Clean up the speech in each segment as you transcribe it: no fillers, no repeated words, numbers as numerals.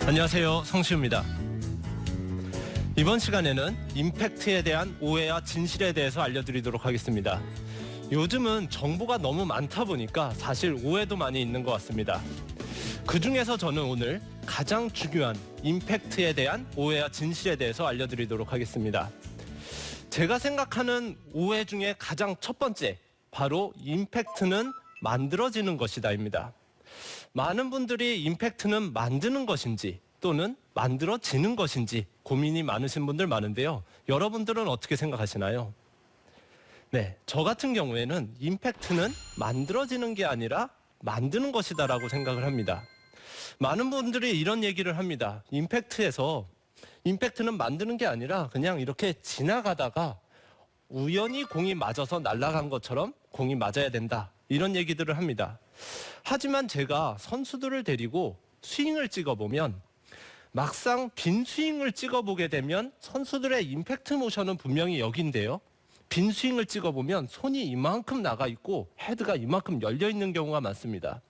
안녕하세요, 성시우입니다. 이번 시간에는 임팩트에 대한 오해와 진실에 대해서 알려드리도록 하겠습니다. 요즘은 정보가 너무 많다 보니까 사실 오해도 많이 있는 것 같습니다. 그 중에서 저는 오늘 가장 중요한 임팩트에 대한 오해와 진실에 대해서 알려드리도록 하겠습니다. 제가 생각하는 오해 중에 가장 첫 번째, 바로 임팩트는 만들어지는 것이다입니다. 많은 분들이 임팩트는 만드는 것인지 또는 만들어지는 것인지 고민이 많으신 분들 많은데요. 여러분들은 어떻게 생각하시나요? 네, 저 같은 경우에는 임팩트는 만들어지는 게 아니라 만드는 것이다라고 생각을 합니다. 많은 분들이 이런 얘기를 합니다. 임팩트는 만드는 게 아니라 그냥 이렇게 지나가다가 우연히 공이 맞아서 날아간 것처럼 공이 맞아야 된다. 이런 얘기들을 합니다. 하지만 제가 선수들을 데리고 스윙을 찍어보면 막상 빈 스윙을 찍어보게 되면 선수들의 임팩트 모션은 분명히 여기인데요. 빈 스윙을 찍어보면 손이 이만큼 나가 있고 헤드가 이만큼 열려 있는 경우가 많습니다.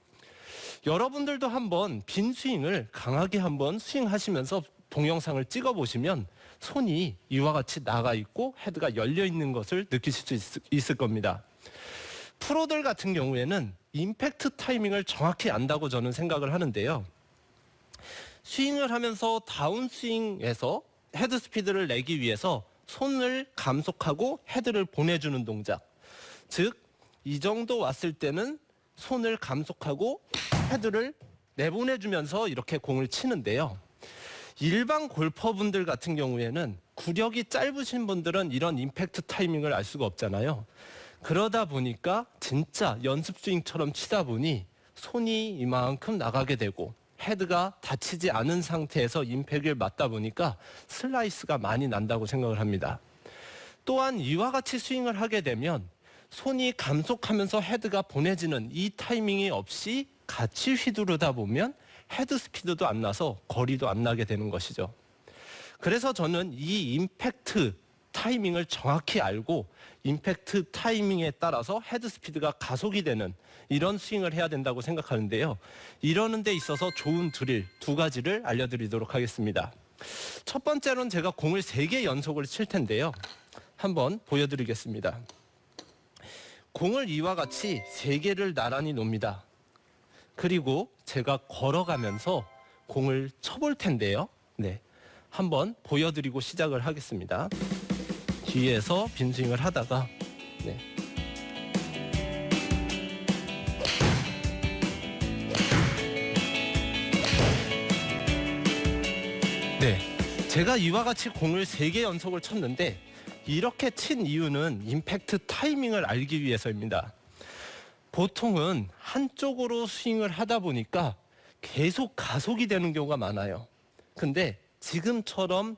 여러분들도 한번 빈 스윙을 강하게 한번 스윙하시면서 동영상을 찍어보시면 손이 이와 같이 나가 있고 헤드가 열려 있는 것을 느끼실 수 있을 겁니다. 프로들 같은 경우에는 임팩트 타이밍을 정확히 안다고 저는 생각을 하는데요. 스윙을 하면서 다운스윙에서 헤드 스피드를 내기 위해서 손을 감속하고 헤드를 보내주는 동작. 즉, 이 정도 왔을 때는 손을 감속하고 헤드를 내보내주면서 이렇게 공을 치는데요. 일반 골퍼분들 같은 경우에는 구력이 짧으신 분들은 이런 임팩트 타이밍을 알 수가 없잖아요. 그러다 보니까 진짜 연습 스윙처럼 치다 보니 손이 이만큼 나가게 되고 헤드가 닫히지 않은 상태에서 임팩트를 맞다 보니까 슬라이스가 많이 난다고 생각을 합니다. 또한 이와 같이 스윙을 하게 되면 손이 감속하면서 헤드가 보내지는 이 타이밍이 없이 같이 휘두르다 보면 헤드 스피드도 안 나서 거리도 안 나게 되는 것이죠. 그래서 저는 이 임팩트 타이밍을 정확히 알고 임팩트 타이밍에 따라서 헤드 스피드가 가속이 되는 이런 스윙을 해야 된다고 생각하는데요. 이러는 데 있어서 좋은 드릴 두 가지를 알려드리도록 하겠습니다. 첫 번째로는 제가 공을 3개 연속을 칠 텐데요. 한번 보여드리겠습니다. 공을 이와 같이 3개를 나란히 놓습니다. 그리고 제가 걸어가면서 공을 쳐볼 텐데요. 네, 한번 보여드리고 시작을 하겠습니다. 뒤에서 빈스윙을 하다가 제가 이와 같이 공을 3개 연속을 쳤는데 이렇게 친 이유는 임팩트 타이밍을 알기 위해서입니다. 보통은 한쪽으로 스윙을 하다 보니까 계속 가속이 되는 경우가 많아요. 근데 지금처럼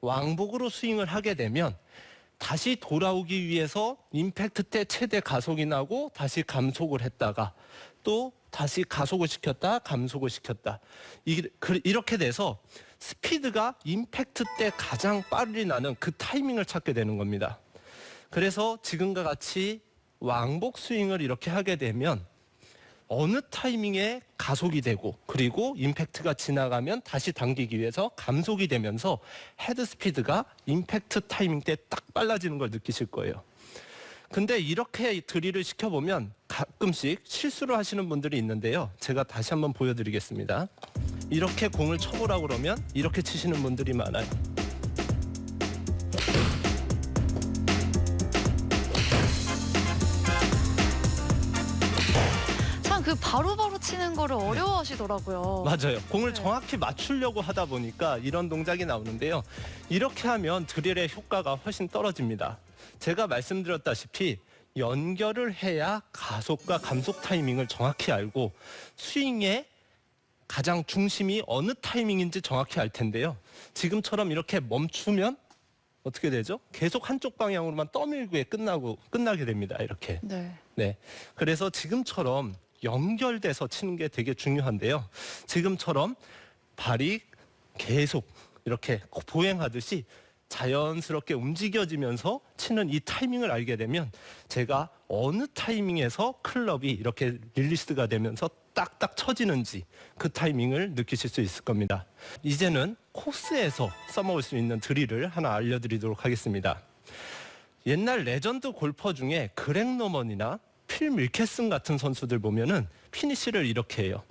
왕복으로 스윙을 하게 되면 다시 돌아오기 위해서 임팩트 때 최대 가속이 나고 다시 감속을 했다가 또 다시 가속을 시켰다 감속을 시켰다 이렇게 돼서 스피드가 임팩트 때 가장 빠르게 나는 그 타이밍을 찾게 되는 겁니다. 그래서 지금과 같이 왕복 스윙을 이렇게 하게 되면 어느 타이밍에 가속이 되고 그리고 임팩트가 지나가면 다시 당기기 위해서 감속이 되면서 헤드 스피드가 임팩트 타이밍 때 딱 빨라지는 걸 느끼실 거예요. 근데 이렇게 드릴을 시켜보면 가끔씩 실수를 하시는 분들이 있는데요. 제가 다시 한번 보여드리겠습니다. 이렇게 공을 쳐보라고 그러면 이렇게 치시는 분들이 많아요. 그 바로바로 치는 거를 어려워하시더라고요. 맞아요. 공을 정확히 맞추려고 하다 보니까 이런 동작이 나오는데요. 이렇게 하면 드릴의 효과가 훨씬 떨어집니다. 제가 말씀드렸다시피 연결을 해야 가속과 감속 타이밍을 정확히 알고 스윙의 가장 중심이 어느 타이밍인지 정확히 알 텐데요. 지금처럼 이렇게 멈추면 어떻게 되죠? 계속 한쪽 방향으로만 떠밀고 끝나게 됩니다. 이렇게. 네. 그래서 지금처럼 연결돼서 치는 게 되게 중요한데요. 지금처럼 발이 계속 이렇게 보행하듯이 자연스럽게 움직여지면서 치는 이 타이밍을 알게 되면 제가 어느 타이밍에서 클럽이 이렇게 릴리스가 되면서 딱딱 쳐지는지 그 타이밍을 느끼실 수 있을 겁니다. 이제는 코스에서 써먹을 수 있는 드릴을 하나 알려드리도록 하겠습니다. 옛날 레전드 골퍼 중에 그렉 노먼이나 필 밀케슨 같은 선수들 보면은 피니시를 이렇게 해요.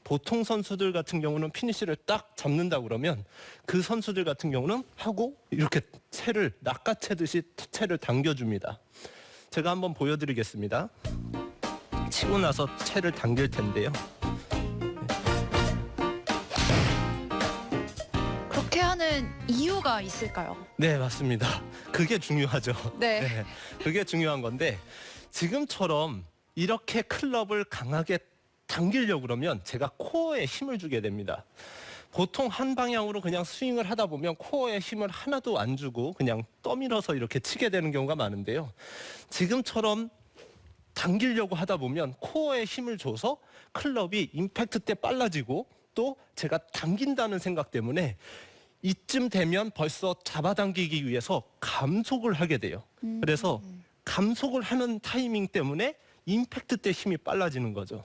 보통 선수들 같은 경우는 피니시를 딱 잡는다 그러면 그 선수들 같은 경우는 하고 이렇게 채를 낚아채듯이 채를 당겨줍니다. 제가 한번 보여드리겠습니다. 치고 나서 채를 당길 텐데요. 그렇게 하는 이유가 있을까요? 네, 맞습니다. 그게 중요하죠. 네. 그게 중요한 건데 지금처럼 이렇게 클럽을 강하게 당기려고 그러면 제가 코어에 힘을 주게 됩니다. 보통 한 방향으로 그냥 스윙을 하다 보면 코어에 힘을 하나도 안 주고 그냥 떠밀어서 이렇게 치게 되는 경우가 많은데요. 지금처럼 당기려고 하다 보면 코어에 힘을 줘서 클럽이 임팩트 때 빨라지고 또 제가 당긴다는 생각 때문에 이쯤 되면 벌써 잡아당기기 위해서 감속을 하게 돼요. 그래서 감속을 하는 타이밍 때문에 임팩트 때 힘이 빨라지는 거죠.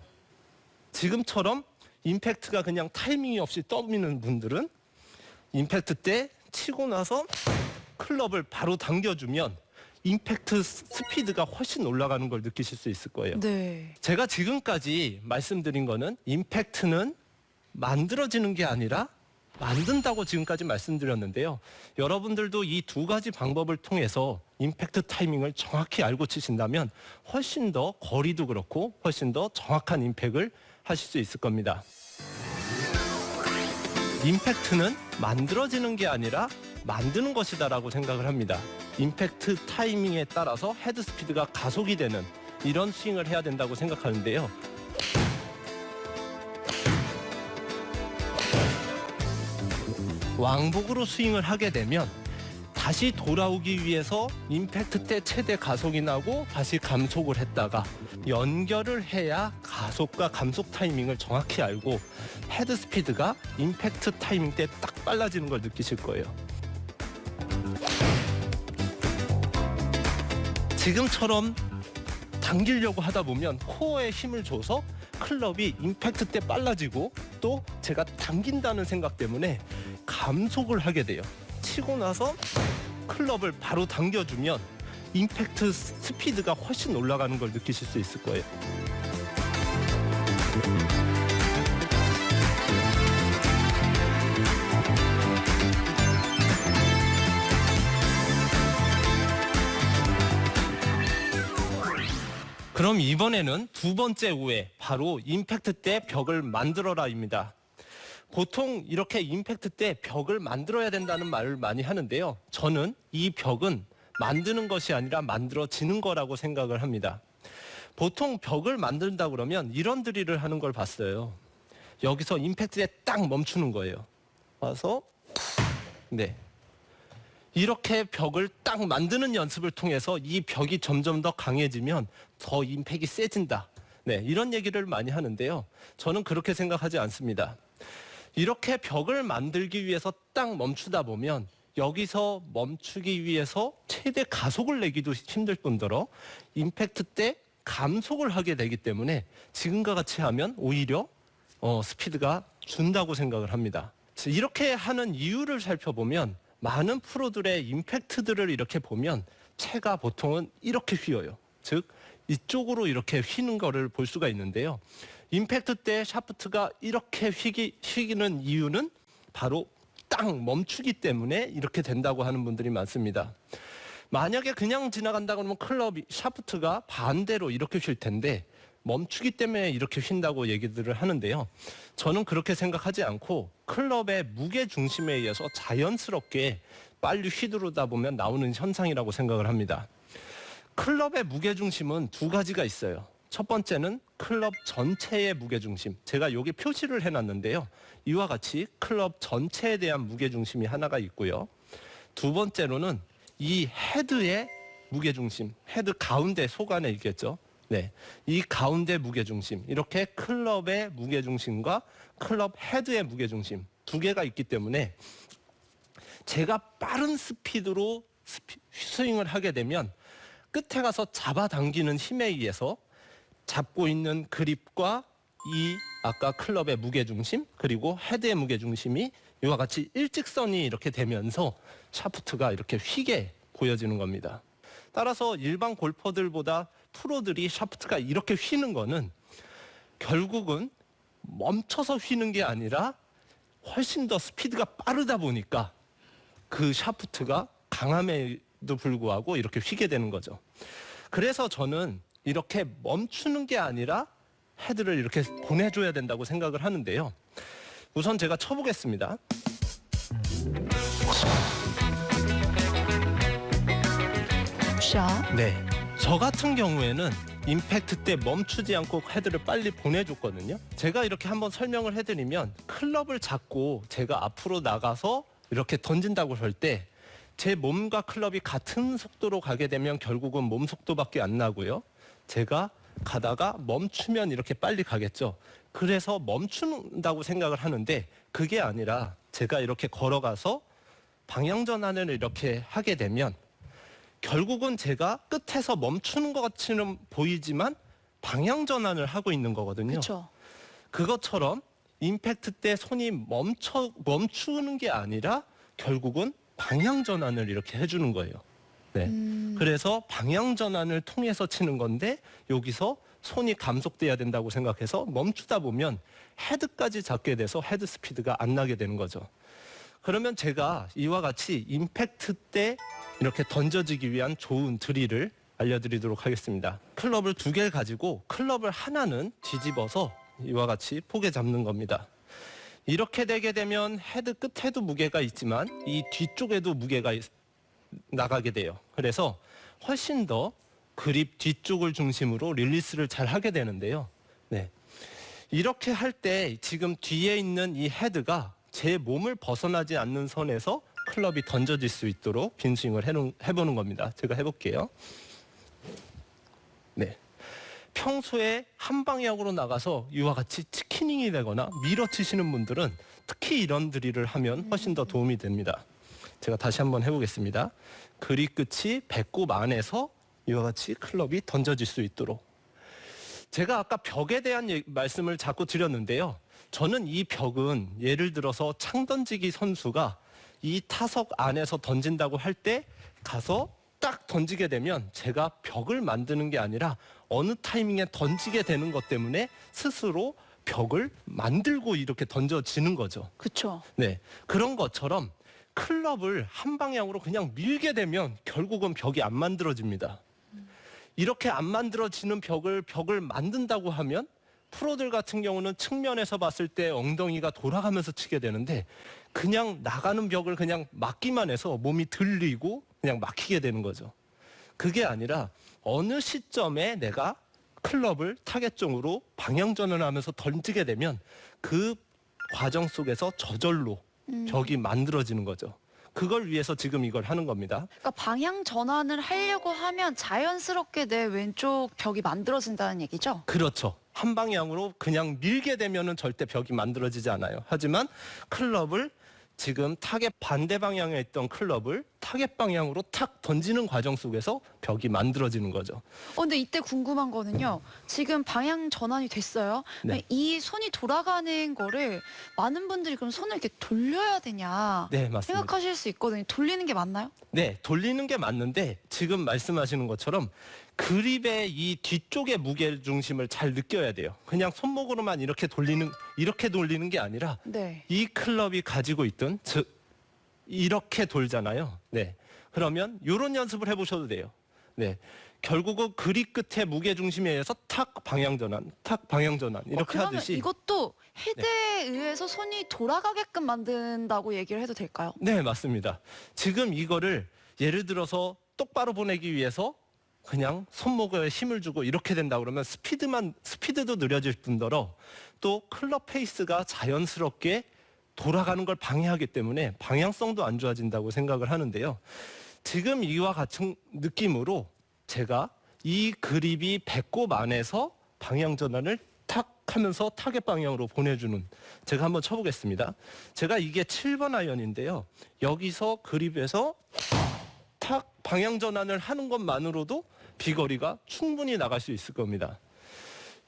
지금처럼 임팩트가 그냥 타이밍이 없이 떠미는 분들은 임팩트 때 치고 나서 클럽을 바로 당겨주면 임팩트 스피드가 훨씬 올라가는 걸 느끼실 수 있을 거예요. 네. 제가 지금까지 말씀드린 거는 임팩트는 만들어지는 게 아니라 만든다고 지금까지 말씀드렸는데요. 여러분들도 이 두 가지 방법을 통해서 임팩트 타이밍을 정확히 알고 치신다면 훨씬 더 거리도 그렇고 훨씬 더 정확한 임팩을 하실 수 있을 겁니다. 임팩트는 만들어지는 게 아니라 만드는 것이다라고 생각을 합니다. 임팩트 타이밍에 따라서 헤드 스피드가 가속이 되는 이런 스윙을 해야 된다고 생각하는데요. 왕복으로 스윙을 하게 되면 다시 돌아오기 위해서 임팩트 때 최대 가속이 나고 다시 감속을 했다가 연결을 해야 가속과 감속 타이밍을 정확히 알고 헤드 스피드가 임팩트 타이밍 때 딱 빨라지는 걸 느끼실 거예요. 지금처럼 당기려고 하다 보면 코어에 힘을 줘서 클럽이 임팩트 때 빨라지고 또 제가 당긴다는 생각 때문에 감속을 하게 돼요. 치고 나서 클럽을 바로 당겨주면 임팩트 스피드가 훨씬 올라가는 걸 느끼실 수 있을 거예요. 그럼 이번에는 두 번째 오해, 바로 임팩트 때 벽을 만들어라입니다. 보통 이렇게 임팩트 때 벽을 만들어야 된다는 말을 많이 하는데요. 저는 이 벽은 만드는 것이 아니라 만들어지는 거라고 생각을 합니다. 보통 벽을 만든다 그러면 이런 드릴을 하는 걸 봤어요. 여기서 임팩트 때 딱 멈추는 거예요. 와서 네. 이렇게 벽을 딱 만드는 연습을 통해서 이 벽이 점점 더 강해지면 더 임팩이 세진다. 네, 이런 얘기를 많이 하는데요. 저는 그렇게 생각하지 않습니다. 이렇게 벽을 만들기 위해서 딱 멈추다 보면 여기서 멈추기 위해서 최대 가속을 내기도 힘들 뿐더러 임팩트 때 감속을 하게 되기 때문에 지금과 같이 하면 오히려 스피드가 준다고 생각을 합니다. 이렇게 하는 이유를 살펴보면 많은 프로들의 임팩트들을 이렇게 보면 채가 보통은 이렇게 휘어요. 즉 이쪽으로 이렇게 휘는 거를 볼 수가 있는데요. 임팩트 때 샤프트가 이렇게 휘기는 이유는 바로 딱 멈추기 때문에 이렇게 된다고 하는 분들이 많습니다. 만약에 그냥 지나간다 그러면 클럽 샤프트가 반대로 이렇게 휠 텐데 멈추기 때문에 이렇게 휜다고 얘기들을 하는데요. 저는 그렇게 생각하지 않고 클럽의 무게 중심에 의해서 자연스럽게 빨리 휘두르다 보면 나오는 현상이라고 생각을 합니다. 클럽의 무게 중심은 두 가지가 있어요. 첫 번째는 클럽 전체의 무게 중심. 제가 여기 표시를 해놨는데요. 이와 같이 클럽 전체에 대한 무게 중심이 하나가 있고요. 두 번째로는 이 헤드의 무게 중심, 헤드 가운데 속안에 있겠죠. 네, 이 가운데 무게중심, 이렇게 클럽의 무게중심과 클럽 헤드의 무게중심 두 개가 있기 때문에 제가 빠른 스피드로 스윙을 하게 되면 끝에 가서 잡아당기는 힘에 의해서 잡고 있는 그립과 이 아까 클럽의 무게중심 그리고 헤드의 무게중심이 이와 같이 일직선이 이렇게 되면서 샤프트가 이렇게 휘게 보여지는 겁니다. 따라서 일반 골퍼들보다 프로들이 샤프트가 이렇게 휘는 거는 결국은 멈춰서 휘는 게 아니라 훨씬 더 스피드가 빠르다 보니까 그 샤프트가 강함에도 불구하고 이렇게 휘게 되는 거죠. 그래서 저는 이렇게 멈추는 게 아니라 헤드를 이렇게 보내줘야 된다고 생각을 하는데요. 우선 제가 쳐보겠습니다. 샷. 네. 저 같은 경우에는 임팩트 때 멈추지 않고 헤드를 빨리 보내줬거든요. 제가 이렇게 한번 설명을 해드리면 클럽을 잡고 제가 앞으로 나가서 이렇게 던진다고 할 때 제 몸과 클럽이 같은 속도로 가게 되면 결국은 몸 속도밖에 안 나고요. 제가 가다가 멈추면 이렇게 빨리 가겠죠. 그래서 멈춘다고 생각을 하는데 그게 아니라 제가 이렇게 걸어가서 방향 전환을 이렇게 하게 되면 결국은 제가 끝에서 멈추는 것 같이는 보이지만 방향 전환을 하고 있는 거거든요. 그렇죠. 그것처럼 임팩트 때 손이 멈추는 게 아니라 결국은 방향 전환을 이렇게 해주는 거예요. 네. 그래서 방향 전환을 통해서 치는 건데 여기서 손이 감속돼야 된다고 생각해서 멈추다 보면 헤드까지 잡게 돼서 헤드 스피드가 안 나게 되는 거죠. 그러면 제가 이와 같이 임팩트 때 이렇게 던져지기 위한 좋은 드릴을 알려드리도록 하겠습니다. 클럽을 2개를 가지고 클럽을 하나는 뒤집어서 이와 같이 포개 잡는 겁니다. 이렇게 되게 되면 헤드 끝에도 무게가 있지만 이 뒤쪽에도 무게가 나가게 돼요. 그래서 훨씬 더 그립 뒤쪽을 중심으로 릴리스를 잘 하게 되는데요. 네. 이렇게 할 때 지금 뒤에 있는 이 헤드가 제 몸을 벗어나지 않는 선에서 클럽이 던져질 수 있도록 빈스윙을 해보는 겁니다. 제가 해볼게요. 네. 평소에 한 방향으로 나가서 이와 같이 치키닝이 되거나 밀어치시는 분들은 특히 이런 드릴을 하면 훨씬 더 도움이 됩니다. 제가 다시 한번 해보겠습니다. 그립 끝이 배꼽 안에서 이와 같이 클럽이 던져질 수 있도록. 제가 아까 벽에 대한 말씀을 자꾸 드렸는데요. 저는 이 벽은 예를 들어서 창 던지기 선수가 이 타석 안에서 던진다고 할 때 가서 딱 던지게 되면 제가 벽을 만드는 게 아니라 어느 타이밍에 던지게 되는 것 때문에 스스로 벽을 만들고 이렇게 던져지는 거죠. 그렇죠. 네, 그런 것처럼 클럽을 한 방향으로 그냥 밀게 되면 결국은 벽이 안 만들어집니다. 이렇게 안 만들어지는 벽을 만든다고 하면 프로들 같은 경우는 측면에서 봤을 때 엉덩이가 돌아가면서 치게 되는데 그냥 나가는 벽을 그냥 막기만 해서 몸이 들리고 그냥 막히게 되는 거죠. 그게 아니라 어느 시점에 내가 클럽을 타겟 쪽으로 방향 전환하면서 던지게 되면 그 과정 속에서 저절로 벽이 만들어지는 거죠. 그걸 위해서 지금 이걸 하는 겁니다. 그러니까 방향 전환을 하려고 하면 자연스럽게 내 왼쪽 벽이 만들어진다는 얘기죠? 그렇죠. 한 방향으로 그냥 밀게 되면은 절대 벽이 만들어지지 않아요. 하지만 클럽을 지금 타겟 반대 방향에 있던 클럽을 타겟 방향으로 탁 던지는 과정 속에서 벽이 만들어지는 거죠. 근데 이때 궁금한 거는요. 지금 방향 전환이 됐어요. 네. 이 손이 돌아가는 거를 많은 분들이 그럼 손을 이렇게 돌려야 되냐 네, 맞습니다. 생각하실 수 있거든요. 돌리는 게 맞나요? 네, 돌리는 게 맞는데 지금 말씀하시는 것처럼 그립의 이 뒤쪽의 무게 중심을 잘 느껴야 돼요. 그냥 손목으로만 이렇게 돌리는 게 아니라 네. 이 클럽이 가지고 있던 즉 이렇게 돌잖아요. 네. 그러면 이런 연습을 해보셔도 돼요. 네. 결국은 그립 끝에 무게 중심에 의해서 탁 방향 전환 이렇게 그러면 하듯이. 이것도 헤드에 의해서 손이 돌아가게끔 만든다고 얘기를 해도 될까요? 네, 맞습니다. 지금 이거를 예를 들어서 똑바로 보내기 위해서 그냥 손목에 힘을 주고 이렇게 된다 그러면 스피드도 느려질 뿐더러 또 클럽 페이스가 자연스럽게 돌아가는 걸 방해하기 때문에 방향성도 안 좋아진다고 생각을 하는데요. 지금 이와 같은 느낌으로 제가 이 그립이 배꼽 안에서 방향 전환을 탁 하면서 타겟 방향으로 보내주는, 제가 한번 쳐보겠습니다. 제가 이게 7번 아이언인데요. 여기서 그립에서 탁 방향 전환을 하는 것만으로도 비거리가 충분히 나갈 수 있을 겁니다.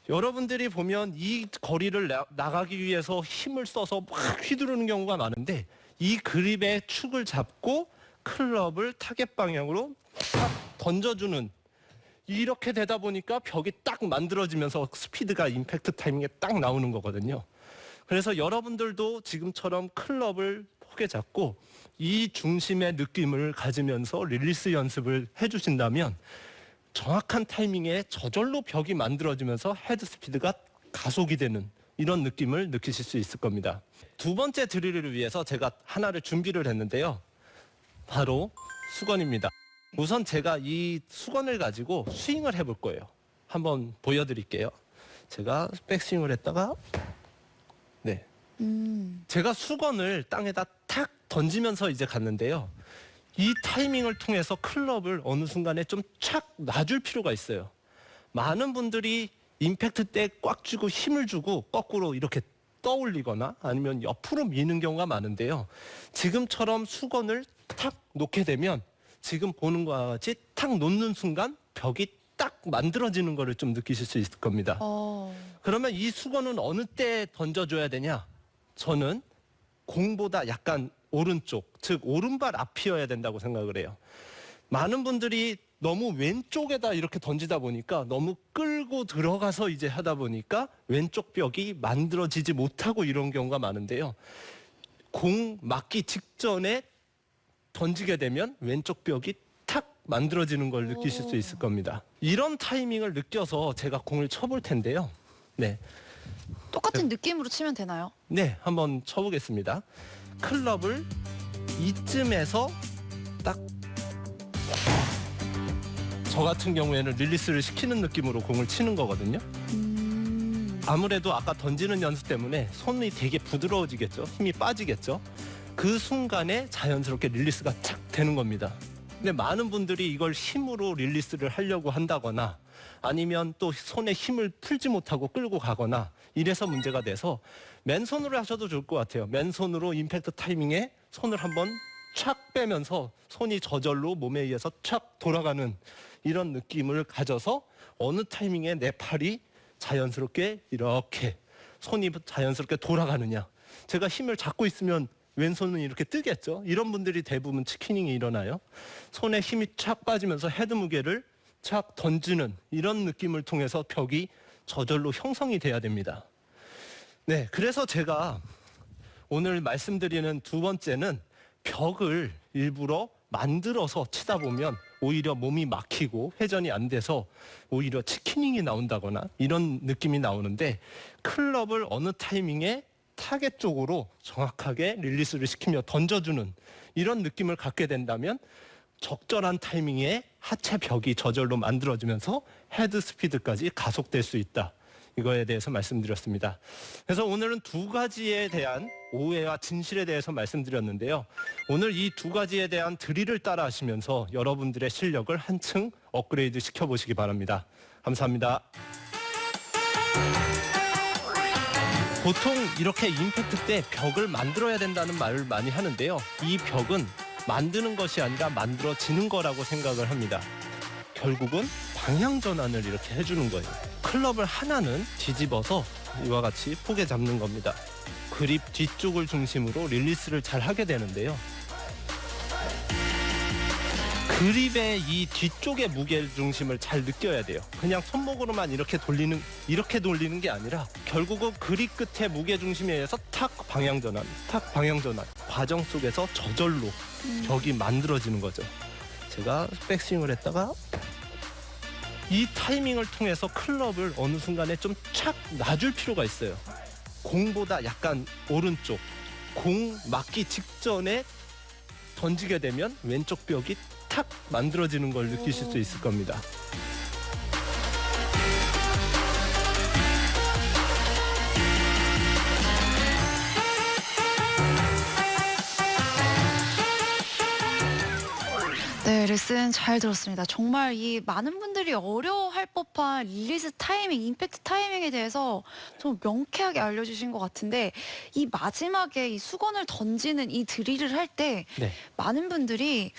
여러분들이 보면 이 거리를 나가기 위해서 힘을 써서 막 휘두르는 경우가 많은데 이 그립의 축을 잡고 클럽을 타겟 방향으로 딱 던져주는, 이렇게 되다 보니까 벽이 딱 만들어지면서 스피드가 임팩트 타이밍에 딱 나오는 거거든요. 그래서 여러분들도 지금처럼 클럽을 포개 잡고 이 중심의 느낌을 가지면서 릴리스 연습을 해주신다면 정확한 타이밍에 저절로 벽이 만들어지면서 헤드 스피드가 가속이 되는 이런 느낌을 느끼실 수 있을 겁니다. 두 번째 드릴을 위해서 제가 하나를 준비를 했는데요. 바로 수건입니다. 우선 제가 이 수건을 가지고 스윙을 해볼 거예요. 한번 보여드릴게요. 제가 백스윙을 했다가 네, 제가 수건을 땅에다 탁 던지면서 이제 갔는데요. 이 타이밍을 통해서 클럽을 어느 순간에 좀 착 놔줄 필요가 있어요. 많은 분들이 임팩트 때 꽉 쥐고 힘을 주고 거꾸로 이렇게 떠올리거나 아니면 옆으로 미는 경우가 많은데요. 지금처럼 수건을 탁 놓게 되면 지금 보는 것과 같이 탁 놓는 순간 벽이 딱 만들어지는 것을 좀 느끼실 수 있을 겁니다. 그러면 이 수건은 어느 때 던져줘야 되냐? 저는 공보다 약간 오른쪽, 즉 오른발 앞이어야 된다고 생각을 해요. 많은 분들이 너무 왼쪽에다 이렇게 던지다 보니까 너무 끌고 들어가서 이제 하다 보니까 왼쪽 벽이 만들어지지 못하고 이런 경우가 많은데요. 공 맞기 직전에 던지게 되면 왼쪽 벽이 탁 만들어지는 걸 느끼실 수 있을 겁니다. 이런 타이밍을 느껴서 제가 공을 쳐볼 텐데요. 네, 똑같은 느낌으로 치면 되나요? 네, 한번 쳐보겠습니다. 클럽을 이쯤에서 딱 저 같은 경우에는 릴리스를 시키는 느낌으로 공을 치는 거거든요. 아무래도 아까 던지는 연습 때문에 손이 되게 부드러워지겠죠. 힘이 빠지겠죠. 그 순간에 자연스럽게 릴리스가 착 되는 겁니다. 근데 많은 분들이 이걸 힘으로 릴리스를 하려고 한다거나 아니면 또 손에 힘을 풀지 못하고 끌고 가거나 이래서 문제가 돼서 맨손으로 하셔도 좋을 것 같아요. 맨손으로 임팩트 타이밍에 손을 한번 착 빼면서 손이 저절로 몸에 의해서 착 돌아가는 이런 느낌을 가져서 어느 타이밍에 내 팔이 자연스럽게 이렇게 손이 자연스럽게 돌아가느냐. 제가 힘을 잡고 있으면 왼손은 이렇게 뜨겠죠. 이런 분들이 대부분 치키닝이 일어나요. 손에 힘이 착 빠지면서 헤드 무게를 착 던지는 이런 느낌을 통해서 벽이 저절로 형성이 돼야 됩니다. 네, 그래서 제가 오늘 말씀드리는 두 번째는 벽을 일부러 만들어서 치다 보면 오히려 몸이 막히고 회전이 안 돼서 오히려 치키닝이 나온다거나 이런 느낌이 나오는데, 클럽을 어느 타이밍에 타겟 쪽으로 정확하게 릴리스를 시키며 던져주는 이런 느낌을 갖게 된다면 적절한 타이밍에 하체 벽이 저절로 만들어지면서 헤드 스피드까지 가속될 수 있다. 이거에 대해서 말씀드렸습니다. 그래서 오늘은 두 가지에 대한 오해와 진실에 대해서 말씀드렸는데요. 오늘 이 두 가지에 대한 드릴을 따라 하시면서 여러분들의 실력을 한층 업그레이드 시켜보시기 바랍니다. 감사합니다. 보통 이렇게 임팩트 때 벽을 만들어야 된다는 말을 많이 하는데요. 이 벽은 만드는 것이 아니라 만들어지는 거라고 생각을 합니다. 결국은 방향 전환을 이렇게 해주는 거예요. 클럽을 하나는 뒤집어서 이와 같이 포개 잡는 겁니다. 그립 뒤쪽을 중심으로 릴리스를 잘 하게 되는데요. 그립의 이 뒤쪽의 무게 중심을 잘 느껴야 돼요. 그냥 손목으로만 이렇게 돌리는 게 아니라 결국은 그립 끝에 무게 중심에 의해서 탁 방향 전환 과정 속에서 저절로 벽이 만들어지는 거죠. 제가 백스윙을 했다가 이 타이밍을 통해서 클럽을 어느 순간에 좀 착 놔줄 필요가 있어요. 공보다 약간 오른쪽, 공 맞기 직전에 던지게 되면 왼쪽 벽이 탁 만들어지는 걸 느끼실 수 있을 겁니다. 네, 레슨 잘 들었습니다. 정말 이 많은 분들이 어려워할 법한 릴리스 타이밍, 임팩트 타이밍에 대해서 좀 명쾌하게 알려주신 것 같은데, 이 마지막에 이 수건을 던지는 이 드릴을 할 때 네. 많은 분들이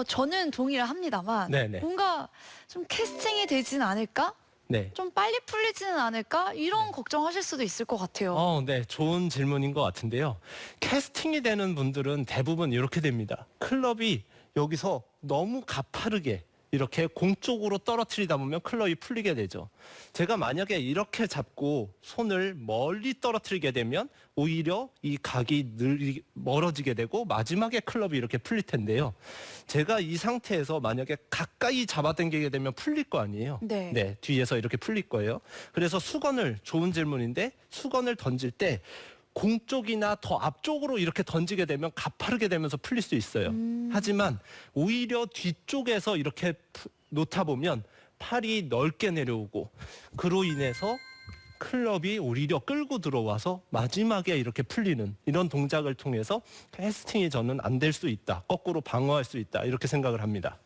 저는 동의를 합니다만 네네. 뭔가 좀 캐스팅이 되진 않을까? 네. 좀 빨리 풀리지는 않을까? 이런 걱정하실 수도 있을 것 같아요. 네. 좋은 질문인 것 같은데요. 캐스팅이 되는 분들은 대부분 이렇게 됩니다. 클럽이 여기서 너무 가파르게 이렇게 공 쪽으로 떨어뜨리다 보면 클럽이 풀리게 되죠. 제가 만약에 이렇게 잡고 손을 멀리 떨어뜨리게 되면 오히려 이 각이 멀어지게 되고 마지막에 클럽이 이렇게 풀릴 텐데요. 제가 이 상태에서 만약에 가까이 잡아당기게 되면 풀릴 거 아니에요. 네. 뒤에서 이렇게 풀릴 거예요. 그래서 좋은 질문인데 수건을 던질 때 공 쪽이나 더 앞쪽으로 이렇게 던지게 되면 가파르게 되면서 풀릴 수 있어요. 하지만 오히려 뒤쪽에서 이렇게 놓다 보면 팔이 넓게 내려오고 그로 인해서 클럽이 오히려 끌고 들어와서 마지막에 이렇게 풀리는 이런 동작을 통해서 캐스팅이 저는 안 될 수 있다. 거꾸로 방어할 수 있다. 이렇게 생각을 합니다.